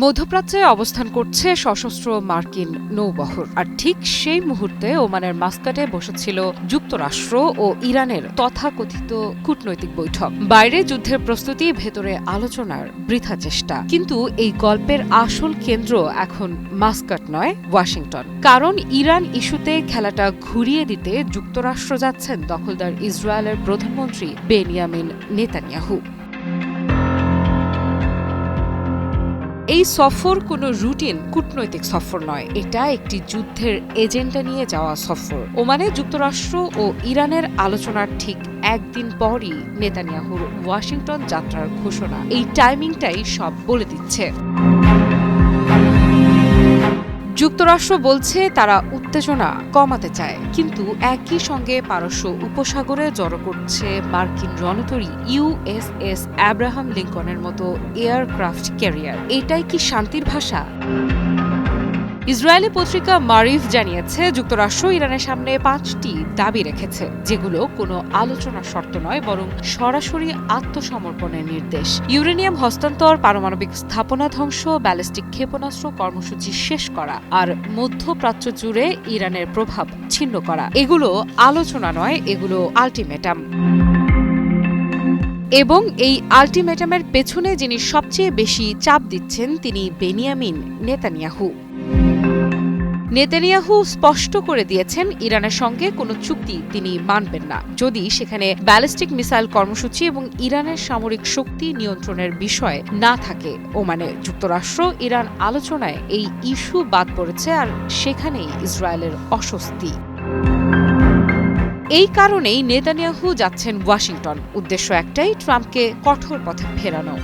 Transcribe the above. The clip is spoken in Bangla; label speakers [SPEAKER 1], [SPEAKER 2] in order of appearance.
[SPEAKER 1] মধ্যপ্রাচ্যে অবস্থান করছে সশস্ত্র মার্কিন নৌবহর, আর ঠিক সেই মুহূর্তে ওমানের মাস্কাটে বসেছিল যুক্তরাষ্ট্র ও ইরানের তথাকথিত কূটনৈতিক বৈঠক। বাইরে যুদ্ধের প্রস্তুতি, ভেতরে আলোচনার বৃথা চেষ্টা। কিন্তু এই গল্পের আসল কেন্দ্র এখন মাস্কাট নয়, ওয়াশিংটন। কারণ ইরান ইস্যুতে খেলাটা ঘুরিয়ে দিতে যুক্তরাষ্ট্র যাচ্ছেন দখলদার ইসরায়েলের প্রধানমন্ত্রী বেনিয়ামিন নেতানিয়াহু। এই সফর কোনো রুটিন কূটনৈতিক সফর নয়, এটা একটি যুদ্ধের এজেন্ডা নিয়ে যাওয়া সফর। ওমানে যুক্তরাষ্ট্র ও ইরানের আলোচনার ঠিক একদিন পরই নেতানিয়াহুর ওয়াশিংটন যাত্রার ঘোষণা। এই টাইমিংটাই সব বলে দিচ্ছে। যুক্তরাষ্ট্র বলছে তারা উত্তেজনা কমাতে চায়, কিন্তু একই সঙ্গে পারস্য উপসাগরে জড়ো করছে মার্কিন রণতরী ইউএসএস আব্রাহাম লিঙ্কনের মতো এয়ারক্রাফট ক্যারিয়ার। এটাই কি শান্তির ভাষা? ইসরায়েলি পত্রিকা মারিফ জানিয়েছে, যুক্তরাষ্ট্র ইরানের সামনে 5টি দাবি রেখেছে, যেগুলো কোনো আলোচনার শর্ত নয়, বরং সরাসরি আত্মসমর্পণের নির্দেশ। ইউরেনিয়াম হস্তান্তর, পারমাণবিক স্থাপনা ধ্বংস, ব্যালিস্টিক ক্ষেপণাস্ত্র কর্মসূচি শেষ করা, আর মধ্যপ্রাচ্য জুড়ে ইরানের প্রভাব ছিন্ন করা। এগুলো আলোচনা নয়, এগুলো আল্টিমেটাম। এবং এই আল্টিমেটামের পেছনে যিনি সবচেয়ে বেশি চাপ দিচ্ছেন, তিনি বেনিয়ামিন নেতানিয়াহু। নেতানিয়াহু স্পষ্ট করে দিয়েছেন, ইরানের সঙ্গে কোনো চুক্তি তিনি মানবেন না যদি সেখানে ব্যালিস্টিক মিসাইল কর্মসূচি এবং ইরানের সামরিক শক্তি নিয়ন্ত্রণের বিষয় না থাকে। ওমানে যুক্তরাষ্ট্র ইরান আলোচনায় এই ইস্যু বাদ পড়েছে, আর সেখানেই ইসরায়েলের অস্বস্তি। এই কারণেই নেতানিয়াহু যাচ্ছেন ওয়াশিংটন। উদ্দেশ্য একটাই, ট্রাম্পকে কঠোর পথে ফেরানো।